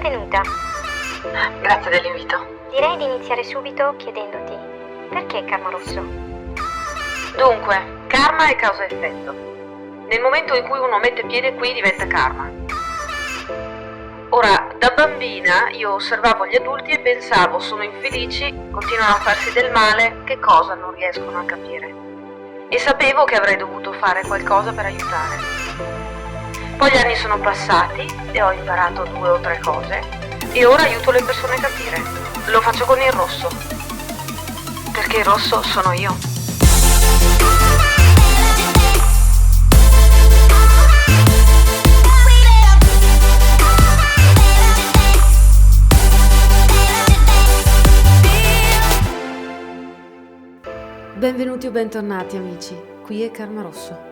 Benvenuta. Grazie dell'invito. Direi di iniziare subito chiedendoti perché Karma Rosso? Dunque, karma è causa e effetto. Nel momento in cui uno mette piede qui diventa karma. Ora, da bambina io osservavo gli adulti e pensavo, sono infelici, continuano a farsi del male, che cosa non riescono a capire. E sapevo che avrei dovuto fare qualcosa per aiutare. Poi gli anni sono passati e ho imparato 2 o 3 cose e ora aiuto le persone a capire. Lo faccio con il rosso. Perché il rosso sono io. Benvenuti o bentornati amici, qui è Karma Rosso.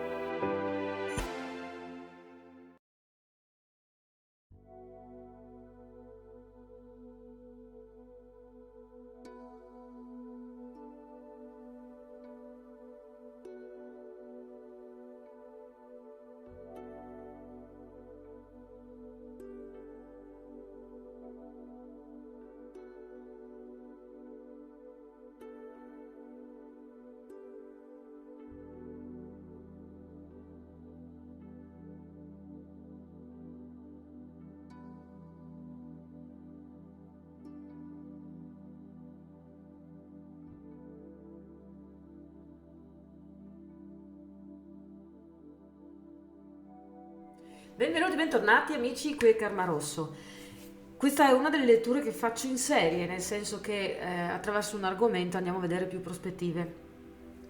Benvenuti, bentornati amici, qui è Karma Rosso. Questa è una delle letture che faccio in serie, nel senso che attraverso un argomento andiamo a vedere più prospettive.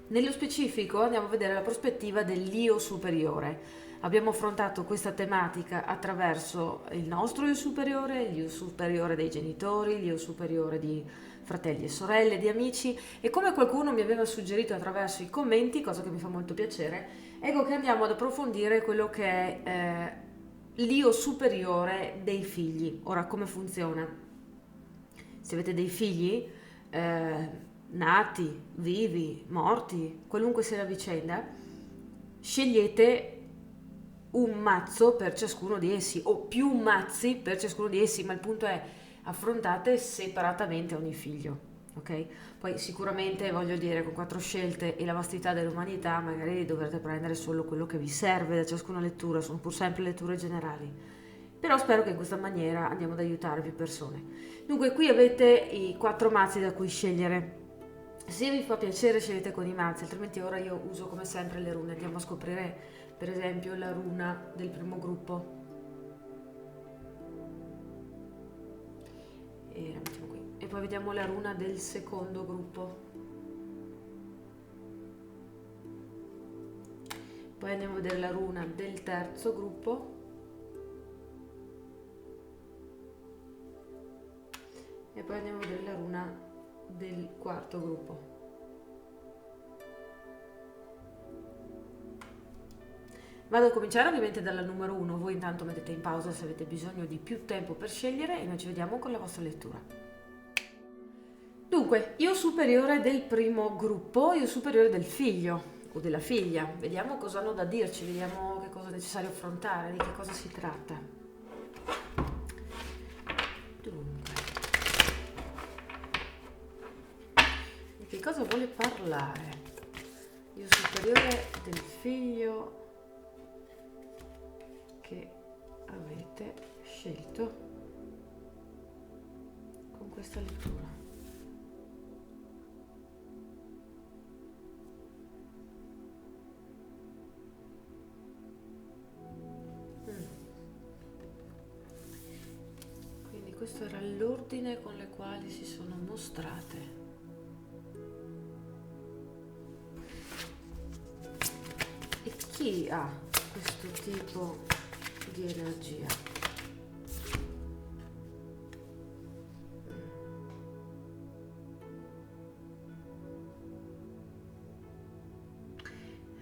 Nello specifico andiamo a vedere la prospettiva dell'io superiore. Abbiamo affrontato questa tematica attraverso il nostro io superiore, l'io superiore dei genitori, l'io superiore di fratelli e sorelle, di amici, e come qualcuno mi aveva suggerito attraverso i commenti, cosa che mi fa molto piacere, ecco che andiamo ad approfondire quello che è l'io superiore dei figli. Ora, come funziona? Se avete dei figli, nati, vivi, morti, qualunque sia la vicenda, scegliete un mazzo per ciascuno di essi o più mazzi per ciascuno di essi, ma il punto è affrontate separatamente ogni figlio. Ok? Poi sicuramente, voglio dire, con 4 scelte e la vastità dell'umanità magari dovrete prendere solo quello che vi serve da ciascuna lettura, sono pur sempre letture generali, però spero che in questa maniera andiamo ad aiutare più persone. Dunque, qui avete i 4 mazzi da cui scegliere. Se vi fa piacere scegliete con i mazzi, altrimenti ora io uso come sempre le rune. Andiamo a scoprire per esempio la runa del primo gruppo e la mettiamo qui. E poi vediamo la runa del secondo gruppo. Poi andiamo a vedere la runa del terzo gruppo. E poi andiamo a vedere la runa del quarto gruppo. Vado a cominciare ovviamente dalla numero 1. Voi intanto mettete in pausa se avete bisogno di più tempo per scegliere e noi ci vediamo con la vostra lettura. Dunque, io superiore del primo gruppo, io superiore del figlio o della figlia. Vediamo cosa hanno da dirci, vediamo che cosa è necessario affrontare, di che cosa si tratta. Dunque, di che cosa vuole parlare? Io superiore del figlio che avete scelto con questa lettura. Quindi questo era l'ordine con le quali si sono mostrate. E chi ha questo tipo di energia?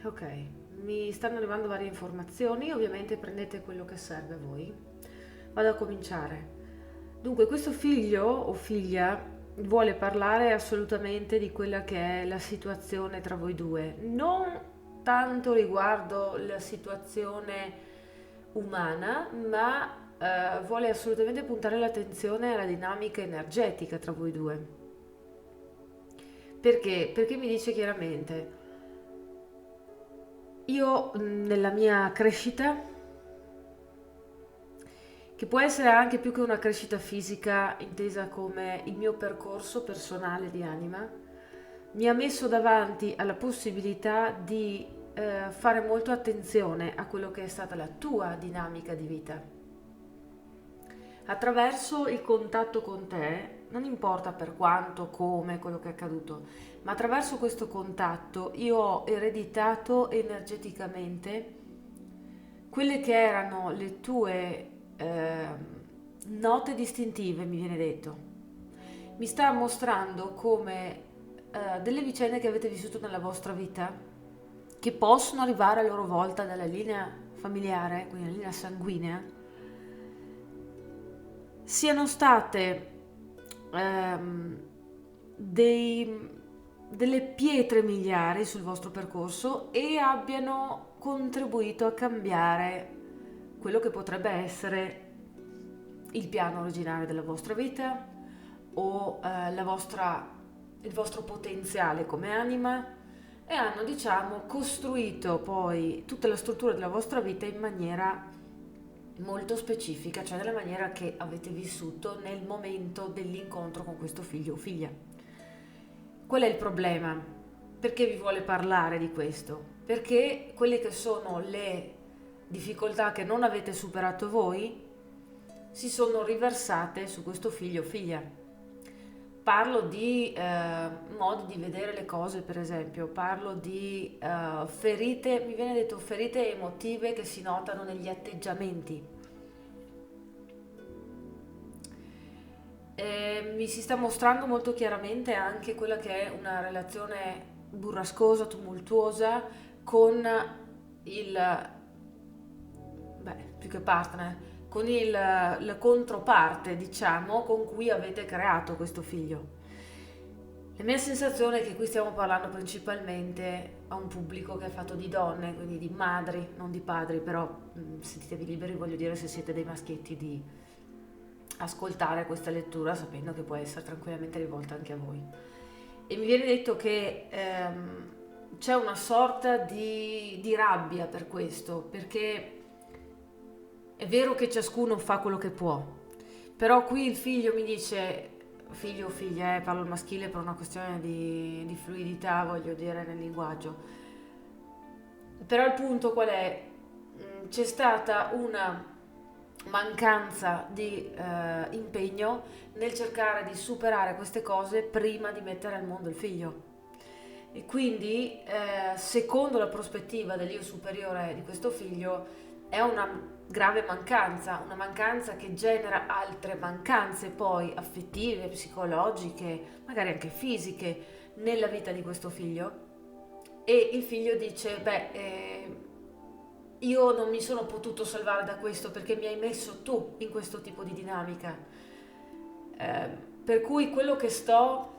Ok, mi stanno arrivando varie informazioni, ovviamente prendete quello che serve a voi. Vado a cominciare. Dunque, questo figlio o figlia vuole parlare assolutamente di quella che è la situazione tra voi due, non tanto riguardo la situazione umana, ma vuole assolutamente puntare l'attenzione alla dinamica energetica tra voi due. Perché? Perché mi dice chiaramente, io nella mia crescita, che può essere anche più che una crescita fisica intesa come il mio percorso personale di anima, mi ha messo davanti alla possibilità di fare molto attenzione a quello che è stata la tua dinamica di vita. Attraverso il contatto con te, non importa per quanto, come, quello che è accaduto, ma attraverso questo contatto io ho ereditato energeticamente quelle che erano le tue note distintive, mi viene detto. Mi sta mostrando come delle vicende che avete vissuto nella vostra vita, che possono arrivare a loro volta dalla linea familiare, quindi la linea sanguinea, siano state delle pietre miliari sul vostro percorso e abbiano contribuito a cambiare quello che potrebbe essere il piano originale della vostra vita o il vostro potenziale come anima, e hanno, diciamo, costruito poi tutta la struttura della vostra vita in maniera molto specifica, cioè nella maniera che avete vissuto nel momento dell'incontro con questo figlio o figlia. Qual è il problema? Perché vi vuole parlare di questo? Perché quelle che sono le difficoltà che non avete superato voi si sono riversate su questo figlio o figlia. Parlo di modi di vedere le cose, per esempio, parlo di ferite, mi viene detto ferite emotive che si notano negli atteggiamenti. Mi si sta mostrando molto chiaramente anche quella che è una relazione burrascosa, tumultuosa con più che partner, con la controparte, diciamo, con cui avete creato questo figlio. La mia sensazione è che qui stiamo parlando principalmente a un pubblico che è fatto di donne, quindi di madri, non di padri, però sentitevi liberi, voglio dire, se siete dei maschietti, di ascoltare questa lettura sapendo che può essere tranquillamente rivolta anche a voi. E mi viene detto che c'è una sorta di rabbia per questo, perché è vero che ciascuno fa quello che può, però qui il figlio mi dice, figlio o figlia, parlo al maschile per una questione di fluidità, voglio dire, nel linguaggio. Però il punto qual è? C'è stata una mancanza di impegno nel cercare di superare queste cose prima di mettere al mondo il figlio. E quindi, secondo la prospettiva dell'io superiore di questo figlio, è una grave mancanza, una mancanza che genera altre mancanze poi affettive, psicologiche, magari anche fisiche nella vita di questo figlio. E il figlio dice, io non mi sono potuto salvare da questo perché mi hai messo tu in questo tipo di dinamica. Per cui quello che sto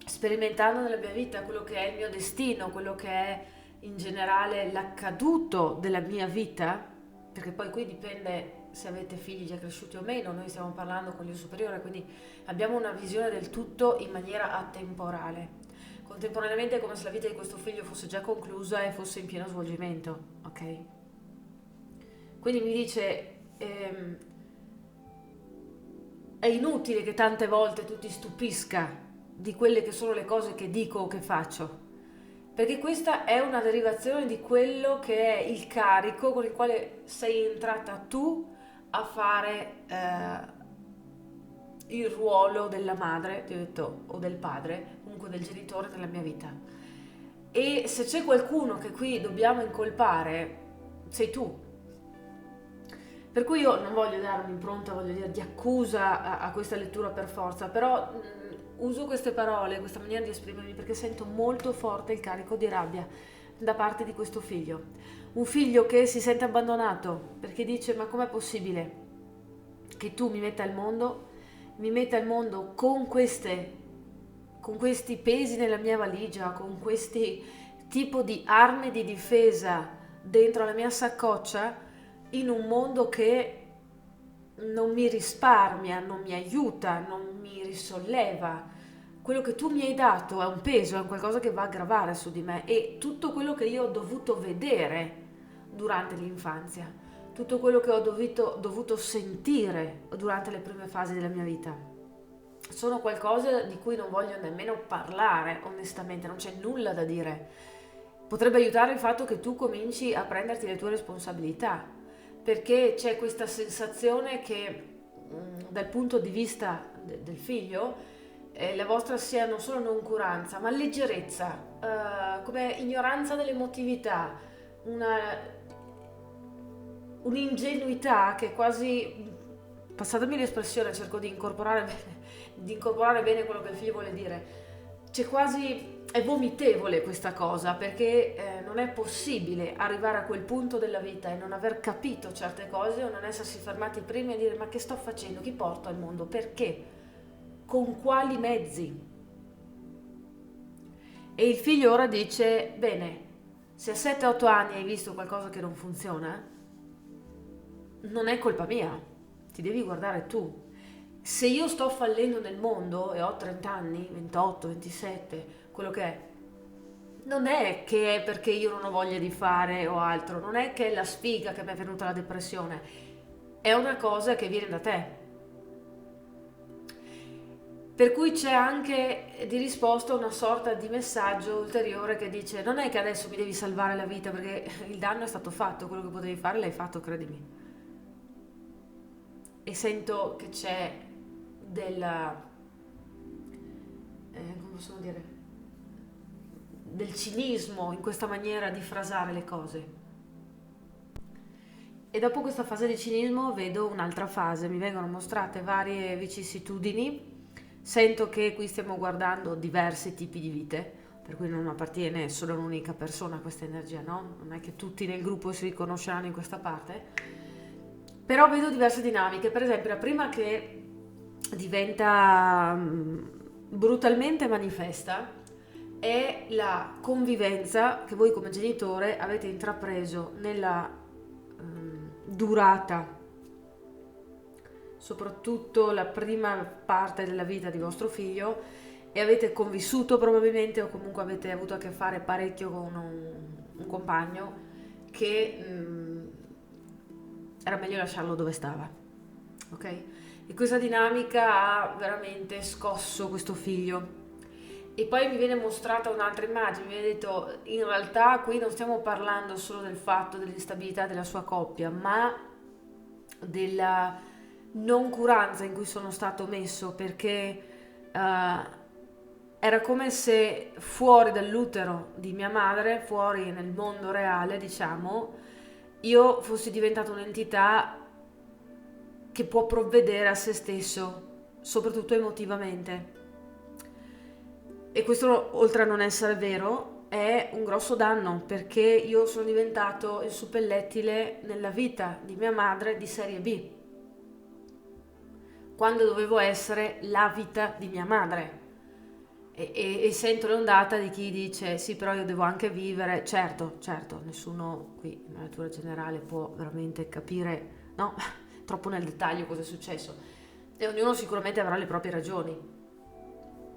sperimentando nella mia vita, quello che è il mio destino, quello che è in generale l'accaduto della mia vita, perché poi qui dipende se avete figli già cresciuti o meno, noi stiamo parlando con l'io superiore, quindi abbiamo una visione del tutto in maniera atemporale. Contemporaneamente è come se la vita di questo figlio fosse già conclusa e fosse in pieno svolgimento, ok? Quindi mi dice, è inutile che tante volte tu ti stupisca di quelle che sono le cose che dico o che faccio, perché questa è una derivazione di quello che è il carico con il quale sei entrata tu a fare il ruolo della madre, ti ho detto, o del padre, comunque del genitore nella mia vita. E se c'è qualcuno che qui dobbiamo incolpare, sei tu. Per cui io non voglio dare un'impronta, voglio dire, di accusa a questa lettura per forza, però uso queste parole, questa maniera di esprimermi perché sento molto forte il carico di rabbia da parte di questo figlio. Un figlio che si sente abbandonato perché dice, ma com'è possibile che tu mi metta al mondo con questi pesi nella mia valigia, con questi tipo di armi di difesa dentro la mia saccoccia, in un mondo che non mi risparmia, non mi aiuta, non mi risolleva. Quello che tu mi hai dato è un peso, è un qualcosa che va a gravare su di me, e tutto quello che io ho dovuto vedere durante l'infanzia, tutto quello che ho dovuto sentire durante le prime fasi della mia vita, sono qualcosa di cui non voglio nemmeno parlare, onestamente, non c'è nulla da dire. Potrebbe aiutare il fatto che tu cominci a prenderti le tue responsabilità, perché c'è questa sensazione che dal punto di vista del figlio la vostra sia non solo noncuranza, ma leggerezza, come ignoranza dell'emotività, una, un'ingenuità che quasi, passatemi l'espressione, cerco di incorporare bene quello che il figlio vuole dire. C'è quasi, è vomitevole questa cosa, perché non è possibile arrivare a quel punto della vita e non aver capito certe cose o non essersi fermati prima e dire: ma che sto facendo? Chi porto al mondo? Perché? Con quali mezzi? E il figlio ora dice: bene, se a 7-8 anni hai visto qualcosa che non funziona, non è colpa mia, ti devi guardare tu. Se io sto fallendo nel mondo e ho 30 anni, 28, 27, quello che non è che è perché io non ho voglia di fare o altro, non è che è la sfiga che mi è venuta la depressione, è una cosa che viene da te. Per cui c'è anche di risposta una sorta di messaggio ulteriore che dice: non è che adesso mi devi salvare la vita, perché il danno è stato fatto, quello che potevi fare l'hai fatto, credimi. E sento che c'è della, come possiamo dire, del cinismo in questa maniera di frasare le cose. E dopo questa fase di cinismo vedo un'altra fase, mi vengono mostrate varie vicissitudini. Sento che qui stiamo guardando diversi tipi di vite, per cui non appartiene solo a un'unica persona questa energia, no? Non è che tutti nel gruppo si riconosceranno in questa parte, però vedo diverse dinamiche. Per esempio, la prima che diventa brutalmente manifesta è la convivenza che voi come genitore avete intrapreso nella durata, soprattutto la prima parte della vita di vostro figlio, e avete convissuto probabilmente, o comunque avete avuto a che fare parecchio con un compagno che era meglio lasciarlo dove stava, ok? E questa dinamica ha veramente scosso questo figlio. E poi mi viene mostrata un'altra immagine, mi viene detto: in realtà qui non stiamo parlando solo del fatto dell'instabilità della sua coppia, ma della noncuranza in cui sono stato messo, perché era come se fuori dall'utero di mia madre, fuori nel mondo reale, diciamo, io fossi diventata un'entità che può provvedere a se stesso, soprattutto emotivamente. E questo, oltre a non essere vero, è un grosso danno, perché io sono diventato il suppellettile nella vita di mia madre di serie B, quando dovevo essere la vita di mia madre. E sento l'ondata di chi dice: sì, però io devo anche vivere. Certo, nessuno qui nella natura generale può veramente capire, no, troppo nel dettaglio cosa è successo, e ognuno sicuramente avrà le proprie ragioni.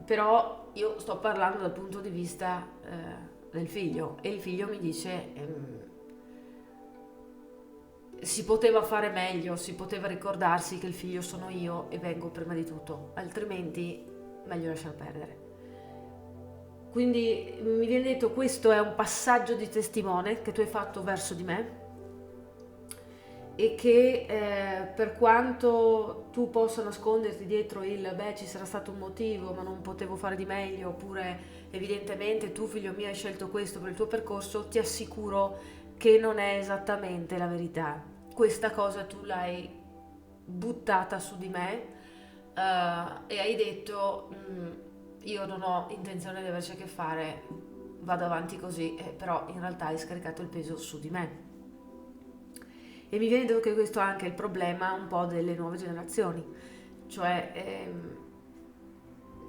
Però io sto parlando dal punto di vista del figlio, e il figlio mi dice: si poteva fare meglio, si poteva ricordarsi che il figlio sono io e vengo prima di tutto, altrimenti meglio lasciar perdere. Quindi mi viene detto: questo è un passaggio di testimone che tu hai fatto verso di me, e che per quanto tu possa nasconderti dietro il beh, ci sarà stato un motivo, ma non potevo fare di meglio, oppure evidentemente tu, figlio mio, hai scelto questo per il tuo percorso, ti assicuro che non è esattamente la verità. Questa cosa tu l'hai buttata su di me, e hai detto: io non ho intenzione di averci a che fare, vado avanti così, però in realtà hai scaricato il peso su di me. E mi viene detto che questo è anche il problema un po' delle nuove generazioni, cioè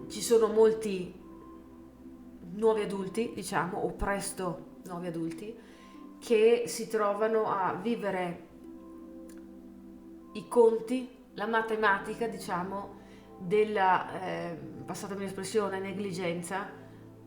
ci sono molti nuovi adulti, diciamo, o presto nuovi adulti, che si trovano a vivere i conti, la matematica, diciamo, della, passatemi l'espressione, negligenza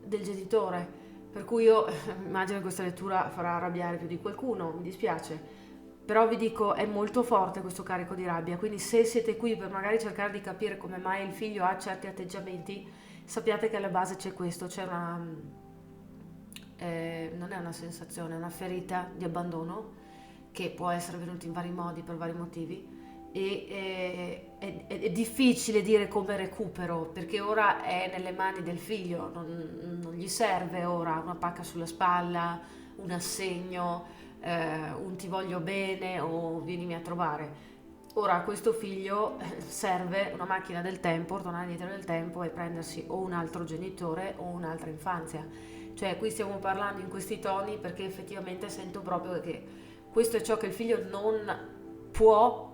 del genitore. Per cui io immagino che questa lettura farà arrabbiare più di qualcuno, mi dispiace, però vi dico è molto forte questo carico di rabbia, quindi se siete qui per magari cercare di capire come mai il figlio ha certi atteggiamenti, sappiate che alla base c'è questo, c'è una, non è una sensazione, è una ferita di abbandono che può essere venuta in vari modi per vari motivi e è difficile dire come recupero perché ora è nelle mani del figlio, non gli serve ora una pacca sulla spalla, un assegno, un ti voglio bene o vienimi a trovare. Ora a questo figlio serve una macchina del tempo, tornare indietro nel tempo e prendersi o un altro genitore o un'altra infanzia. Cioè qui stiamo parlando in questi toni perché effettivamente sento proprio che questo è ciò che il figlio non può,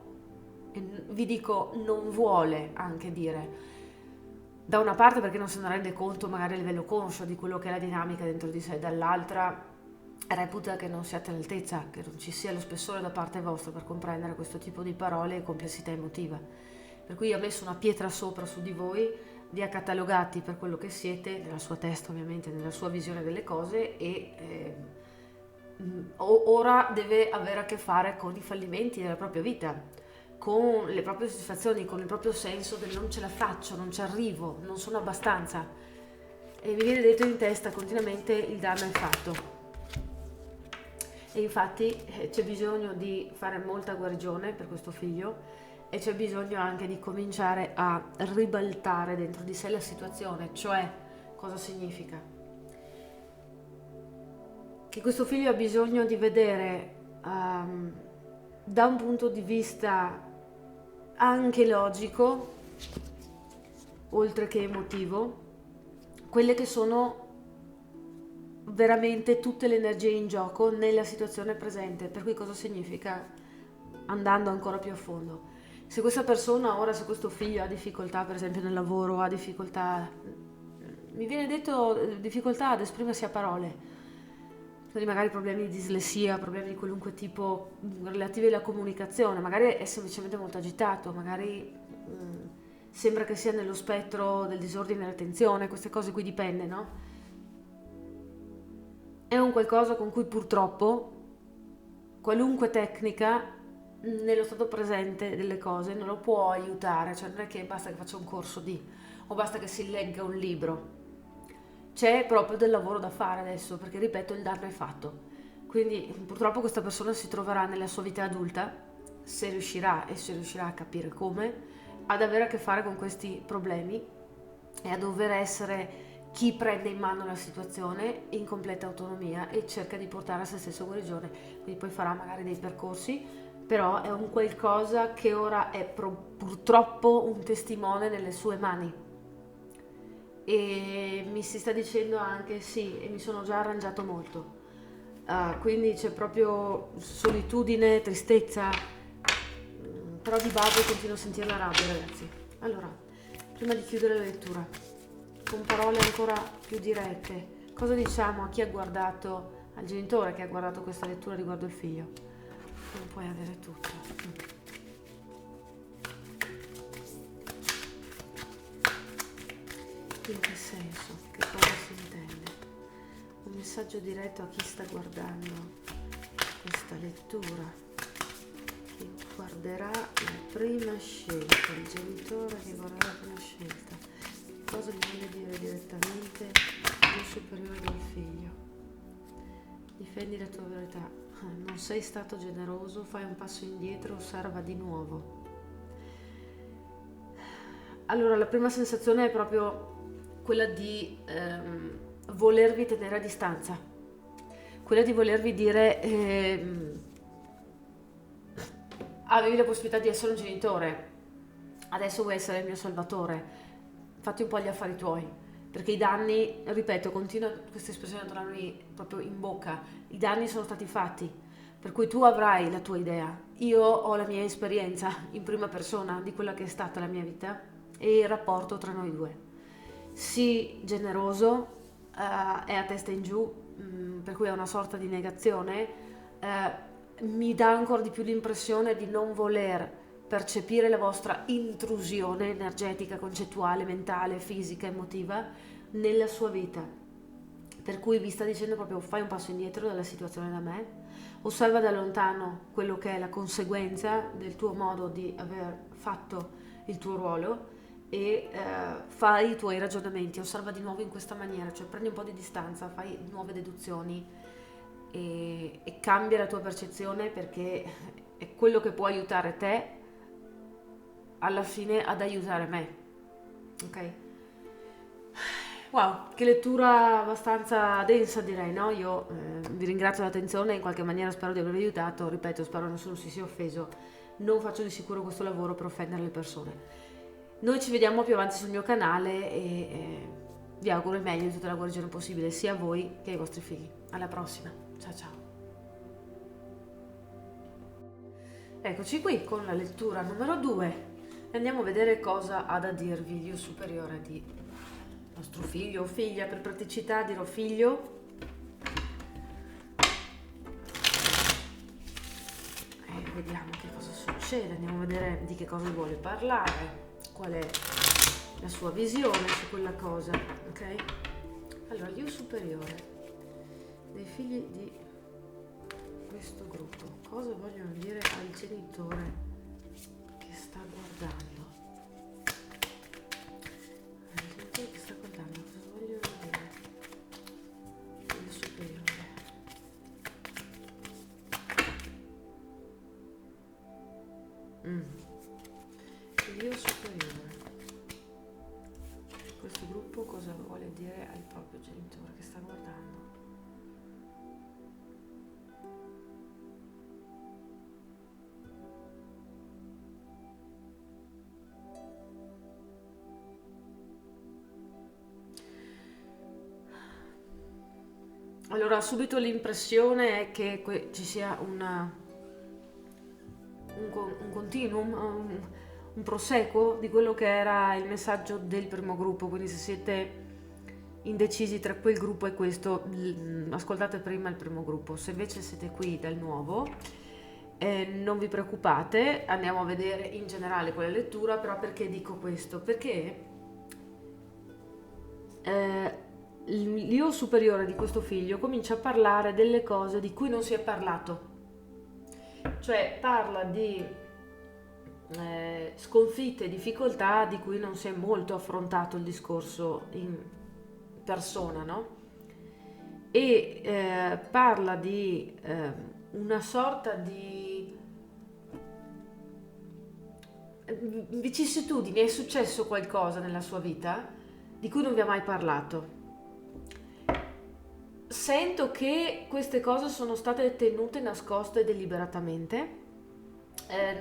vi dico non vuole anche dire. Da una parte perché non se ne rende conto magari a livello conscio di quello che è la dinamica dentro di sé, dall'altra reputa che non siate all'altezza, che non ci sia lo spessore da parte vostra per comprendere questo tipo di parole e complessità emotiva. Per cui ha messo una pietra sopra su di voi, vi ha catalogati per quello che siete, nella sua testa ovviamente, nella sua visione delle cose e ora deve avere a che fare con i fallimenti della propria vita, con le proprie soddisfazioni, con il proprio senso del non ce la faccio, non ci arrivo, non sono abbastanza. E mi viene detto in testa continuamente il danno è fatto. E infatti c'è bisogno di fare molta guarigione per questo figlio e c'è bisogno anche di cominciare a ribaltare dentro di sé la situazione, cioè cosa significa? Che questo figlio ha bisogno di vedere da un punto di vista anche logico, oltre che emotivo, quelle che sono veramente tutte le energie in gioco nella situazione presente. Per cui cosa significa? Andando ancora più a fondo. Se questa persona ora, se questo figlio ha difficoltà per esempio nel lavoro, ha difficoltà, mi viene detto difficoltà ad esprimersi a parole, quindi magari problemi di dislessia, problemi di qualunque tipo relativi alla comunicazione, magari è semplicemente molto agitato, magari sembra che sia nello spettro del disordine dell'attenzione, queste cose qui dipende, no? È un qualcosa con cui purtroppo qualunque tecnica nello stato presente delle cose non lo può aiutare, cioè non è che basta che faccia un corso di o basta che si legga un libro. C'è proprio del lavoro da fare adesso, perché ripeto, il danno è fatto. Quindi purtroppo questa persona si troverà nella sua vita adulta, se riuscirà e se riuscirà a capire come, ad avere a che fare con questi problemi e a dover essere chi prende in mano la situazione in completa autonomia e cerca di portare a se stesso guarigione. Quindi poi farà magari dei percorsi, però è un qualcosa che ora è purtroppo un testimone nelle sue mani. E mi si sta dicendo anche sì, e mi sono già arrangiato molto. Quindi c'è proprio solitudine, tristezza, però di base continuo a sentire la rabbia, ragazzi. Allora, prima di chiudere la lettura, con parole ancora più dirette, cosa diciamo a chi ha guardato, al genitore che ha guardato questa lettura riguardo il figlio? Non puoi avere tutto. In che senso? Che cosa si intende? Un messaggio diretto a chi sta guardando questa lettura, che guarderà la prima scelta, il genitore che guarderà la prima scelta. Cosa gli vuole dire direttamente il superiore del figlio? Difendi la tua verità. Non sei stato generoso, fai un passo indietro, osserva di nuovo. Allora, la prima sensazione è proprio quella di volervi tenere a distanza, quella di volervi dire avevi la possibilità di essere un genitore, adesso vuoi essere il mio salvatore, fatti un po' gli affari tuoi, perché i danni, ripeto, continua questa espressione a tornarmi proprio in bocca, i danni sono stati fatti, per cui tu avrai la tua idea, io ho la mia esperienza in prima persona di quella che è stata la mia vita e il rapporto tra noi due. Sii generoso, è a testa in giù, per cui è una sorta di negazione, mi dà ancora di più l'impressione di non voler percepire la vostra intrusione energetica, concettuale, mentale, fisica, emotiva nella sua vita. Per cui vi sta dicendo proprio: fai un passo indietro dalla situazione da me, osserva da lontano quello che è la conseguenza del tuo modo di aver fatto il tuo ruolo e fai i tuoi ragionamenti, osserva di nuovo in questa maniera, cioè prendi un po' di distanza, fai nuove deduzioni e cambia la tua percezione, perché è quello che può aiutare te alla fine ad aiutare me. Ok? Wow, che lettura abbastanza densa, direi, no? Io vi ringrazio dell'attenzione, in qualche maniera spero di avervi aiutato, ripeto, spero nessuno si sia offeso, non faccio di sicuro questo lavoro per offendere le persone. Noi ci vediamo più avanti sul mio canale e vi auguro il meglio di tutta la guarigione possibile, sia a voi che ai vostri figli. Alla prossima, ciao ciao. Eccoci qui con la lettura numero 2. Andiamo a vedere cosa ha da dirvi il Dio superiore di nostro figlio o figlia. Per praticità dirò figlio. E vediamo che cosa succede, andiamo a vedere di che cosa vuole parlare, qual è la sua visione su quella cosa, ok? Allora, Dio superiore dei figli di questo gruppo, cosa vogliono dire al genitore che sta guardando? Che sta guardando, cosa vogliono dire? Il superiore. Il io superiore. Questo gruppo cosa vuole dire al proprio genitore che sta guardando? Allora, subito l'impressione è che ci sia un continuum, un proseguo di quello che era il messaggio del primo gruppo, quindi se siete indecisi tra quel gruppo e questo, ascoltate prima il primo gruppo. Se invece siete qui dal nuovo, non vi preoccupate, andiamo a vedere in generale quella lettura. Però perché dico questo? Perché l'io superiore di questo figlio comincia a parlare delle cose di cui non si è parlato, cioè parla di sconfitte e difficoltà di cui non si è molto affrontato il discorso in persona, no? E parla di una sorta di vicissitudini. È successo qualcosa nella sua vita di cui non vi ha mai parlato. Sento che queste cose sono state tenute nascoste deliberatamente.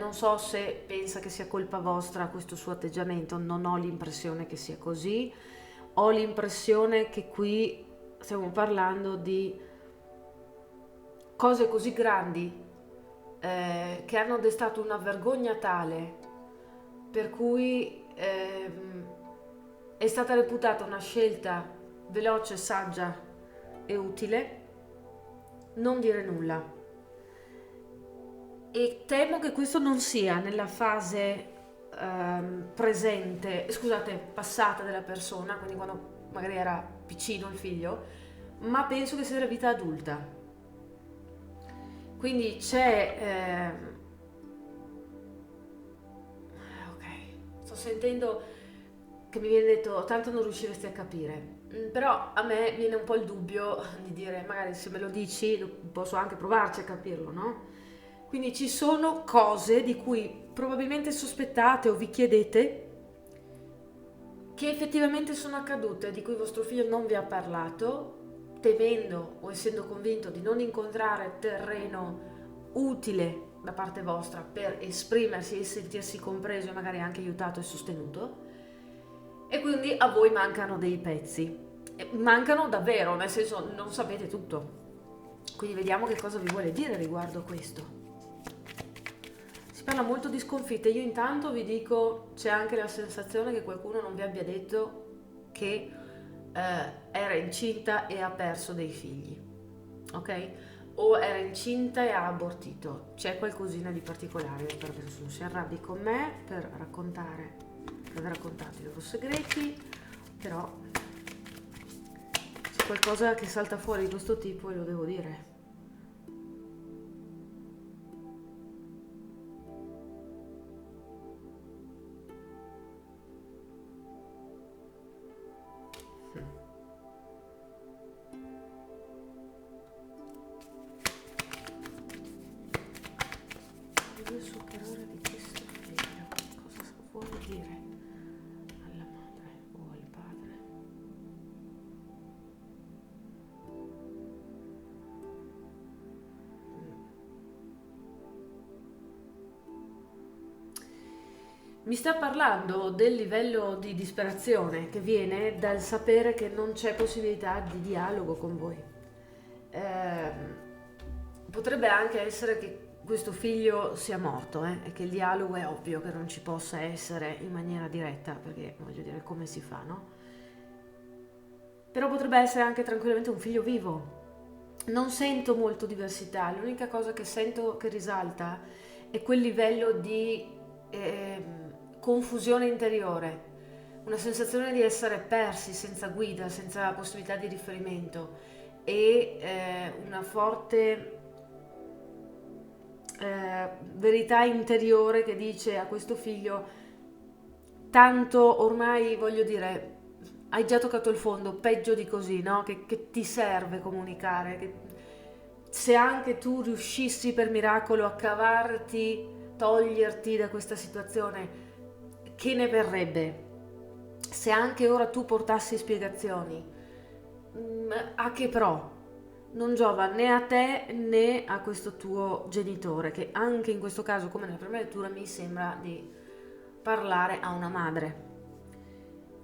Non so se pensa che sia colpa vostra questo suo atteggiamento, non ho l'impressione che sia così. Ho l'impressione che qui stiamo parlando di cose così grandi che hanno destato una vergogna tale per cui è stata reputata una scelta veloce, saggia e utile non dire nulla. E temo che questo non sia nella fase passata della persona, quindi quando magari era piccino il figlio, ma penso che sia della vita adulta. Quindi c'è ok, sto sentendo che mi viene detto tanto non riusciresti a capire. Però a me viene un po' il dubbio di dire, magari se me lo dici posso anche provarci a capirlo, no? Quindi ci sono cose di cui probabilmente sospettate o vi chiedete che effettivamente sono accadute, di cui vostro figlio non vi ha parlato, temendo o essendo convinto di non incontrare terreno utile da parte vostra per esprimersi e sentirsi compreso e magari anche aiutato e sostenuto. E quindi a voi mancano dei pezzi, mancano davvero, nel senso non sapete tutto. Quindi vediamo che cosa vi vuole dire riguardo a questo. Si parla molto di sconfitte. Io intanto vi dico, c'è anche la sensazione che qualcuno non vi abbia detto che era incinta e ha perso dei figli, ok? o era incinta e ha abortito. C'è qualcosina di particolare, spero che nessuno si arrabbi con me per aver raccontato i loro segreti, però c'è qualcosa che salta fuori di questo tipo e lo devo dire. Il superore di questo figlio, cosa vuole dire alla madre o al padre? Mi sta parlando del livello di disperazione che viene dal sapere che non c'è possibilità di dialogo con voi. Potrebbe anche essere che questo figlio sia morto, e che il dialogo è ovvio che non ci possa essere in maniera diretta, perché voglio dire, come si fa, no? Però potrebbe essere anche tranquillamente un figlio vivo. Non sento molto diversità, l'unica cosa che sento che risalta è quel livello di confusione interiore, una sensazione di essere persi, senza guida, senza possibilità di riferimento e una forte verità interiore che dice a questo figlio: tanto ormai, voglio dire, hai già toccato il fondo, peggio di così, no? Che ti serve comunicare, che se anche tu riuscissi per miracolo a cavarti, toglierti da questa situazione, che ne verrebbe? Se anche ora tu portassi spiegazioni, a che pro? Non giova né a te né a questo tuo genitore, che anche in questo caso, come nella prima lettura, mi sembra di parlare a una madre.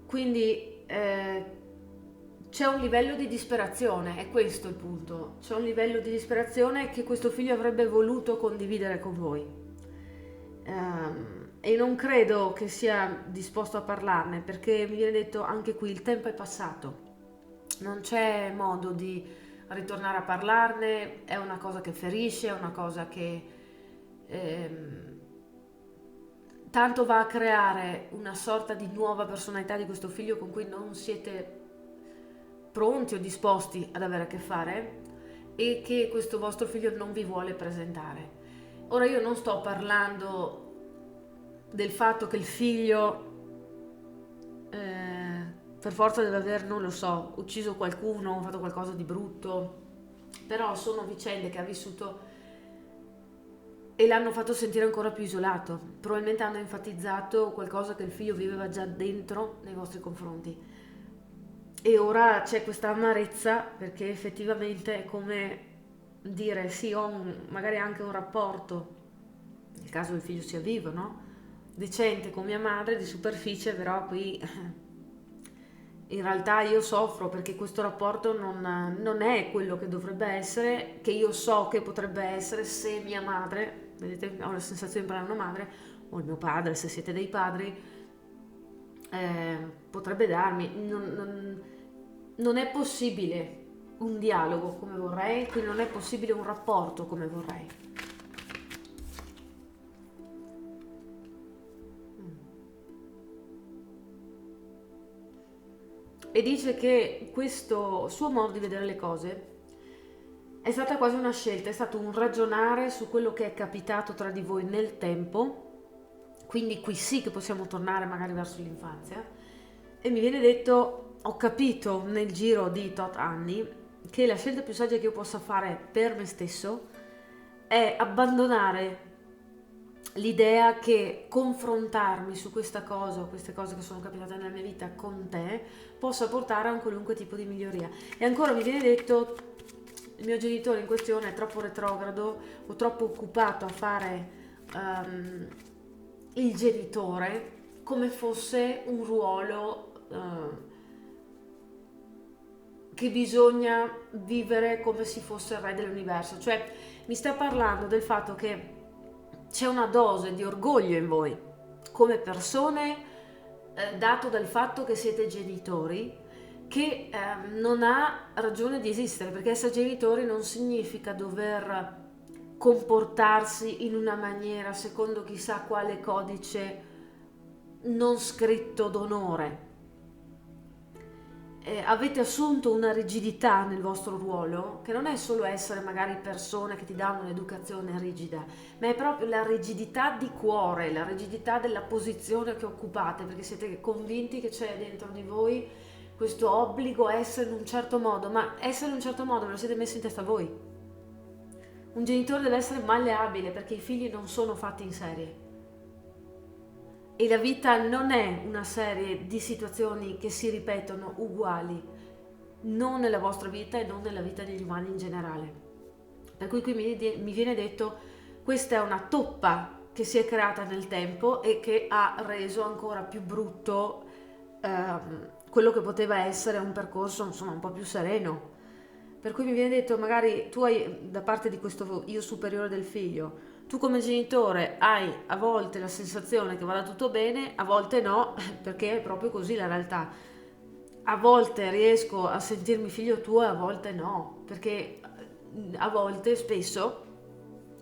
Quindi c'è un livello di disperazione, è questo il punto. C'è un livello di disperazione che questo figlio avrebbe voluto condividere con voi. E non credo che sia disposto a parlarne, perché mi viene detto anche qui il tempo è passato. Non c'è modo di ritornare a parlarne, è una cosa che ferisce, è una cosa che tanto va a creare una sorta di nuova personalità di questo figlio con cui non siete pronti o disposti ad avere a che fare e che questo vostro figlio non vi vuole presentare. Ora io non sto parlando del fatto che il figlio per forza deve aver, non lo so, ucciso qualcuno, fatto qualcosa di brutto, però sono vicende che ha vissuto e l'hanno fatto sentire ancora più isolato. Probabilmente hanno enfatizzato qualcosa che il figlio viveva già dentro nei vostri confronti. E ora c'è questa amarezza perché effettivamente è come dire: sì, ho magari anche un rapporto, nel caso il figlio sia vivo, no? Decente con mia madre, di superficie, però qui in realtà io soffro perché questo rapporto non è quello che dovrebbe essere, che io so che potrebbe essere se mia madre, vedete, ho la sensazione di parlare a una madre, o il mio padre, se siete dei padri, potrebbe darmi. Non è possibile un dialogo come vorrei, quindi non è possibile un rapporto come vorrei. E dice che questo suo modo di vedere le cose è stata quasi una scelta, è stato un ragionare su quello che è capitato tra di voi nel tempo, quindi qui sì che possiamo tornare magari verso l'infanzia, e mi viene detto: ho capito nel giro di tot anni che la scelta più saggia che io possa fare per me stesso è abbandonare l'idea che confrontarmi su questa cosa o queste cose che sono capitate nella mia vita con te possa portare a un qualunque tipo di miglioria. E ancora mi viene detto: il mio genitore in questione è troppo retrogrado o troppo occupato a fare il genitore come fosse un ruolo che bisogna vivere come se fosse il re dell'universo. Cioè mi sta parlando del fatto che c'è una dose di orgoglio in voi come persone, dato dal fatto che siete genitori, che non ha ragione di esistere, perché essere genitori non significa dover comportarsi in una maniera secondo chissà quale codice non scritto d'onore. Avete assunto una rigidità nel vostro ruolo che non è solo essere magari persone che ti danno un'educazione rigida, ma è proprio la rigidità di cuore, la rigidità della posizione che occupate, perché siete convinti che c'è dentro di voi questo obbligo a essere in un certo modo, ma essere in un certo modo ve lo siete messi in testa voi. Un genitore deve essere malleabile perché i figli non sono fatti in serie. E la vita non è una serie di situazioni che si ripetono uguali, non nella vostra vita e non nella vita degli umani in generale. Per cui qui mi viene detto, questa è una toppa che si è creata nel tempo e che ha reso ancora più brutto quello che poteva essere un percorso insomma un po' più sereno. Per cui mi viene detto, magari tu hai, da parte di questo io superiore del figlio, tu come genitore hai a volte la sensazione che vada tutto bene, a volte no, perché è proprio così la realtà. A volte riesco a sentirmi figlio tuo e a volte no, perché a volte, spesso,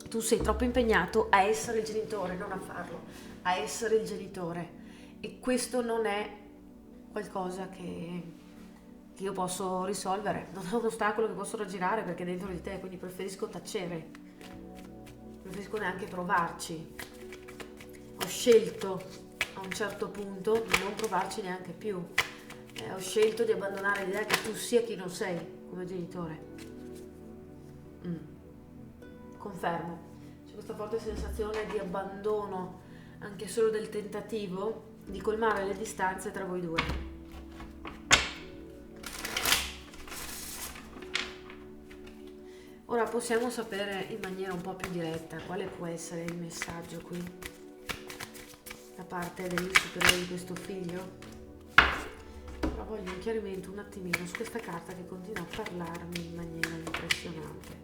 tu sei troppo impegnato a essere il genitore, non a farlo, a essere il genitore. E questo non è qualcosa che io posso risolvere, non è un ostacolo che posso raggirare perché è dentro di te, quindi preferisco tacere, preferisco neanche provarci. Ho scelto a un certo punto di non provarci neanche più, ho scelto di abbandonare l'idea che tu sia chi non sei come genitore. Confermo, c'è questa forte sensazione di abbandono anche solo del tentativo di colmare le distanze tra voi due. Ora possiamo sapere in maniera un po' più diretta quale può essere il messaggio qui da parte degli superiori di questo figlio. Però voglio un chiarimento un attimino su questa carta che continua a parlarmi in maniera impressionante.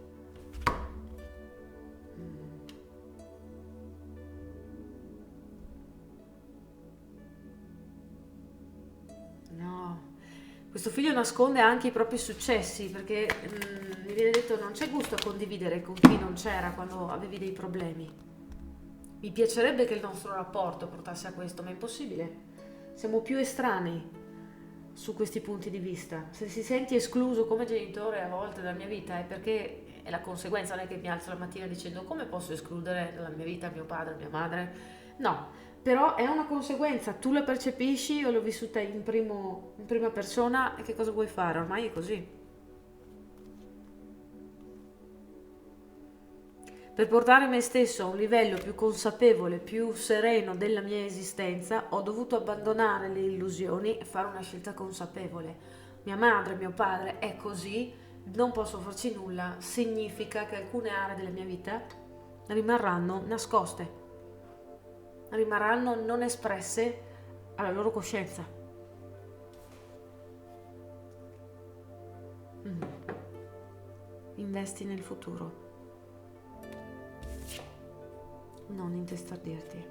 No, questo figlio nasconde anche i propri successi perché mi viene detto non c'è gusto a condividere con chi non c'era quando avevi dei problemi. Mi piacerebbe che il nostro rapporto portasse a questo, ma è impossibile. Siamo più estranei su questi punti di vista. Se si senti escluso come genitore a volte dalla mia vita è perché è la conseguenza, non è che mi alzo la mattina dicendo come posso escludere dalla mia vita mio padre, mia madre. No, però è una conseguenza, tu la percepisci, io l'ho vissuta in prima persona e che cosa vuoi fare? Ormai è così. Per portare me stesso a un livello più consapevole, più sereno della mia esistenza, ho dovuto abbandonare le illusioni e fare una scelta consapevole. Mia madre, mio padre è così, non posso farci nulla, significa che alcune aree della mia vita rimarranno nascoste, rimarranno non espresse alla loro coscienza. Investi nel futuro. Non intestardirti.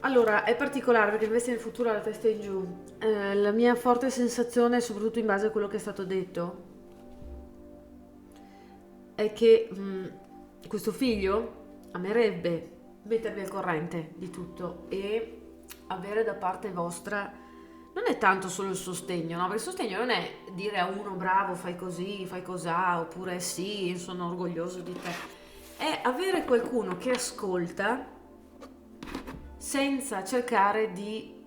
Allora, è particolare perché investi nel futuro ha la testa in giù. La mia forte sensazione, soprattutto in base a quello che è stato detto, è che questo figlio amerebbe mettervi al corrente di tutto e avere da parte vostra non è tanto solo il sostegno, no? Perché il sostegno non è dire a uno bravo, fai così, fai cosà, oppure sì, sono orgoglioso di te. È avere qualcuno che ascolta senza cercare di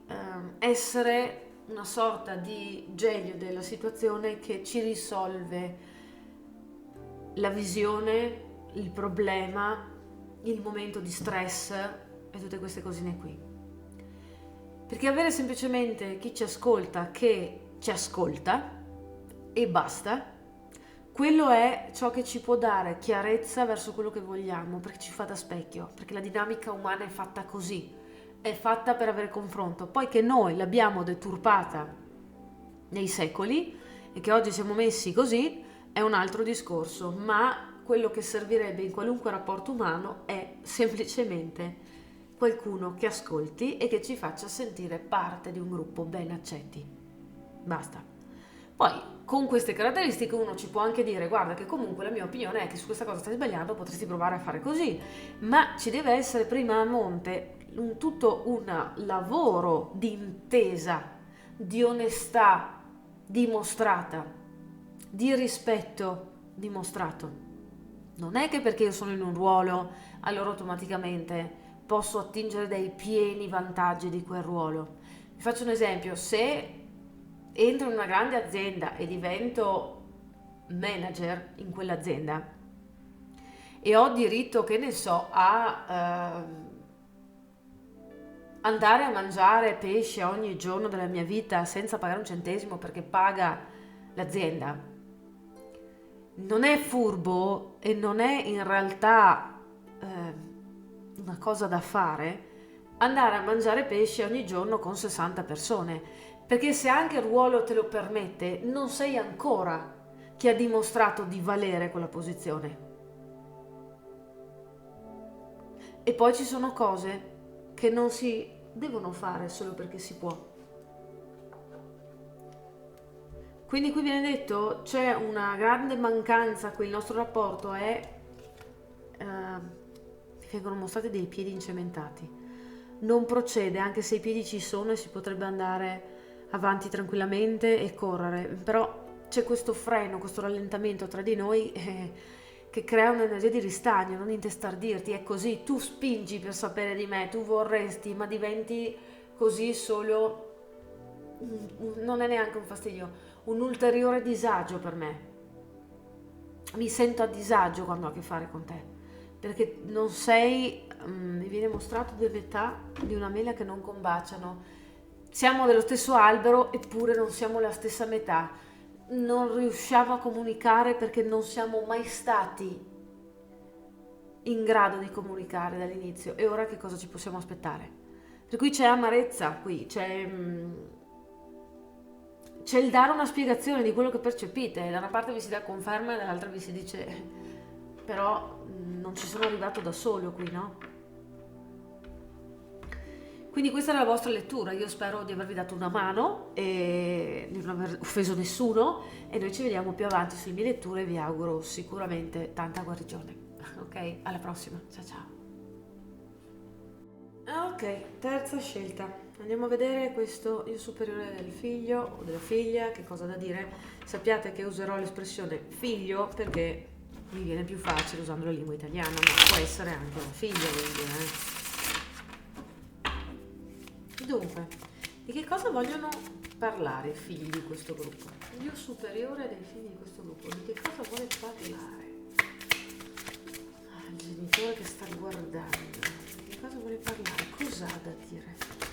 essere una sorta di genio della situazione che ci risolve la visione, il problema, il momento di stress e tutte queste cosine qui. Perché avere semplicemente chi ci ascolta, che ci ascolta e basta, quello è ciò che ci può dare chiarezza verso quello che vogliamo, perché ci fa da specchio, perché la dinamica umana è fatta così, è fatta per avere confronto. Poi che noi l'abbiamo deturpata nei secoli e che oggi siamo messi così è un altro discorso, ma quello che servirebbe in qualunque rapporto umano è semplicemente qualcuno che ascolti e che ci faccia sentire parte di un gruppo ben accetti. Basta. Poi con queste caratteristiche uno ci può anche dire: guarda che comunque la mia opinione è che su questa cosa stai sbagliando, potresti provare a fare così, ma ci deve essere prima a monte tutto un lavoro di intesa, di onestà dimostrata, di rispetto dimostrato. Non è che perché io sono in un ruolo allora automaticamente posso attingere dei pieni vantaggi di quel ruolo. Vi faccio un esempio: se entro in una grande azienda e divento manager in quell'azienda e ho diritto, che ne so, a andare a mangiare pesce ogni giorno della mia vita senza pagare un centesimo perché paga l'azienda, non è furbo e non è in realtà una cosa da fare andare a mangiare pesce ogni giorno con 60 persone, perché se anche il ruolo te lo permette, non sei ancora chi ha dimostrato di valere quella posizione. E poi ci sono cose che non si devono fare solo perché si può. Quindi qui viene detto c'è una grande mancanza, qui il nostro rapporto è vengono mostrati dei piedi incementati, non procede anche se i piedi ci sono e si potrebbe andare avanti tranquillamente e correre, però c'è questo freno, questo rallentamento tra di noi che crea un'energia di ristagno, non intestardirti, è così, tu spingi per sapere di me, tu vorresti, ma diventi così solo, non è neanche un fastidio, un ulteriore disagio per me. Mi sento a disagio quando ho a che fare con te, perché non sei, mi viene mostrato due metà di una mela che non combaciano, siamo dello stesso albero eppure non siamo la stessa metà, non riusciamo a comunicare perché non siamo mai stati in grado di comunicare dall'inizio, e ora che cosa ci possiamo aspettare? Per cui c'è amarezza qui, c'è il dare una spiegazione di quello che percepite, da una parte vi si dà conferma e dall'altra vi si dice però non ci sono arrivato da solo qui, no? Quindi questa è la vostra lettura, io spero di avervi dato una mano e di non aver offeso nessuno, e noi ci vediamo più avanti sulle mie letture e vi auguro sicuramente tanta guarigione. Ok, alla prossima, ciao ciao. Ok, terza scelta. Andiamo a vedere questo io superiore del figlio o della figlia, che cosa da dire. Sappiate che userò l'espressione figlio perché mi viene più facile usando la lingua italiana, ma può essere anche una figlia, voglio dire. Dunque, di che cosa vogliono parlare i figli di questo gruppo? Io superiore dei figli di questo gruppo, di che cosa vuole parlare? Il genitore che sta guardando, di che cosa vuole parlare? Cosa ha da dire?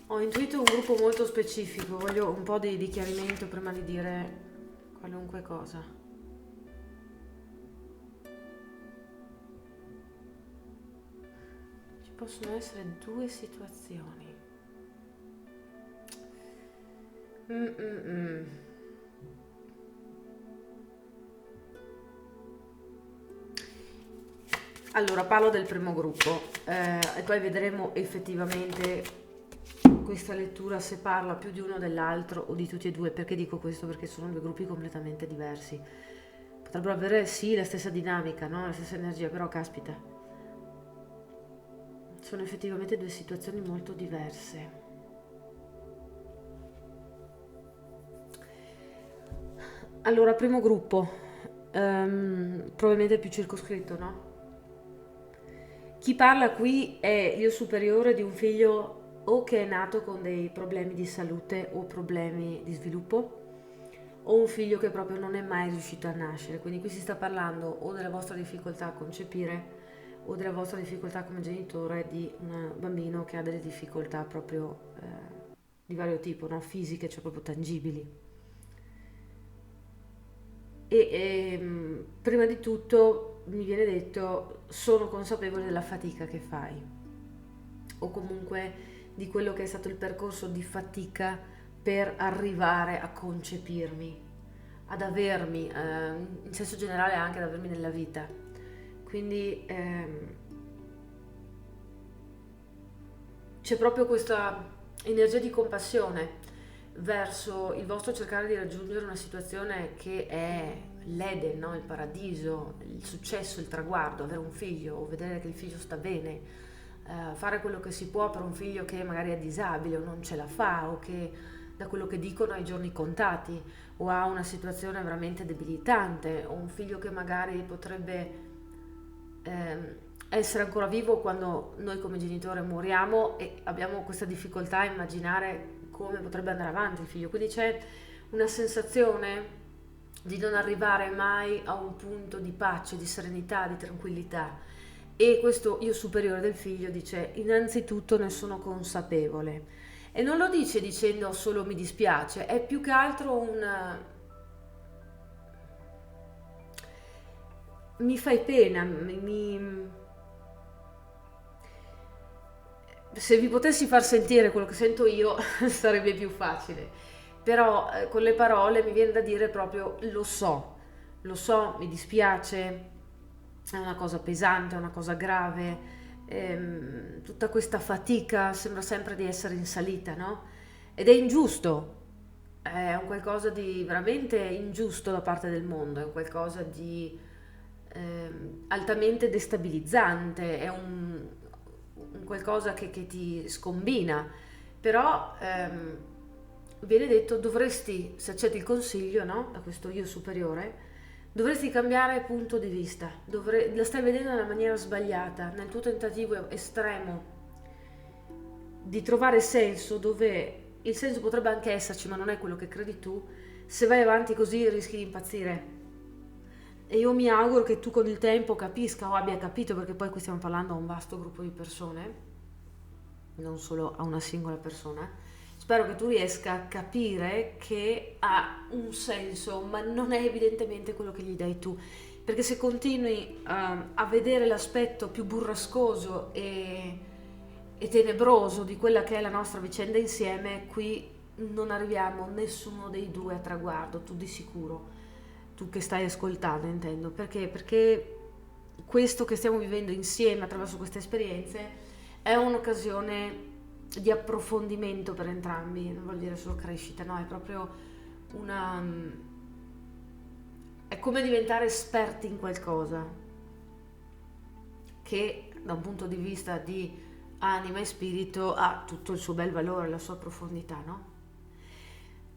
Ho intuito un gruppo molto specifico, voglio un po' di chiarimento prima di dire qualunque cosa. Ci possono essere due situazioni. Allora, parlo del primo gruppo e poi vedremo effettivamente questa lettura se parla più di uno dell'altro o di tutti e due. Perché dico questo? Perché sono due gruppi completamente diversi. Potrebbero avere sì la stessa dinamica, no? La stessa energia, però caspita, sono effettivamente due situazioni molto diverse. Allora, primo gruppo, probabilmente più circoscritto, no? Chi parla qui è l'io superiore di un figlio o che è nato con dei problemi di salute o problemi di sviluppo, o un figlio che proprio non è mai riuscito a nascere. Quindi qui si sta parlando o della vostra difficoltà a concepire o della vostra difficoltà come genitore di un bambino che ha delle difficoltà proprio di vario tipo, no? Fisiche, cioè proprio tangibili. Prima di tutto mi viene detto: sono consapevole della fatica che fai, o comunque di quello che è stato il percorso di fatica per arrivare a concepirmi, ad avermi, in senso generale anche ad avermi nella vita. Quindi c'è proprio questa energia di compassione verso il vostro cercare di raggiungere una situazione che è l'Eden, no? Il paradiso, il successo, il traguardo, avere un figlio o vedere che il figlio sta bene, fare quello che si può per un figlio che magari è disabile o non ce la fa, o che da quello che dicono ha i giorni contati o ha una situazione veramente debilitante, o un figlio che magari potrebbe essere ancora vivo quando noi come genitore moriamo e abbiamo questa difficoltà a immaginare come potrebbe andare avanti il figlio. Quindi c'è una sensazione di non arrivare mai a un punto di pace, di serenità, di tranquillità. E questo io superiore del figlio dice: innanzitutto ne sono consapevole. E non lo dice dicendo solo mi dispiace, è più che altro un mi fai pena, se vi potessi far sentire quello che sento io sarebbe più facile, però con le parole mi viene da dire proprio lo so, mi dispiace, è una cosa pesante, è una cosa grave, tutta questa fatica sembra sempre di essere in salita, no? Ed è ingiusto, è un qualcosa di veramente ingiusto da parte del mondo, è un qualcosa di altamente destabilizzante, è un qualcosa che ti scombina, però viene detto dovresti, se accetti il consiglio, no? Da questo io superiore, dovresti cambiare punto di vista, la stai vedendo nella maniera sbagliata, nel tuo tentativo estremo di trovare senso dove il senso potrebbe anche esserci, ma non è quello che credi tu. Se vai avanti così rischi di impazzire. E io mi auguro che tu con il tempo capisca o abbia capito, perché poi qui stiamo parlando a un vasto gruppo di persone, non solo a una singola persona. Spero che tu riesca a capire che ha un senso, ma non è evidentemente quello che gli dai tu. Perché se continui a vedere l'aspetto più burrascoso e tenebroso di quella che è la nostra vicenda insieme, qui non arriviamo nessuno dei due a traguardo, tu di sicuro. Tu che stai ascoltando, intendo, perché questo che stiamo vivendo insieme attraverso queste esperienze è un'occasione di approfondimento per entrambi, non vuol dire solo crescita, no, è proprio è come diventare esperti in qualcosa che da un punto di vista di anima e spirito ha tutto il suo bel valore, la sua profondità, no?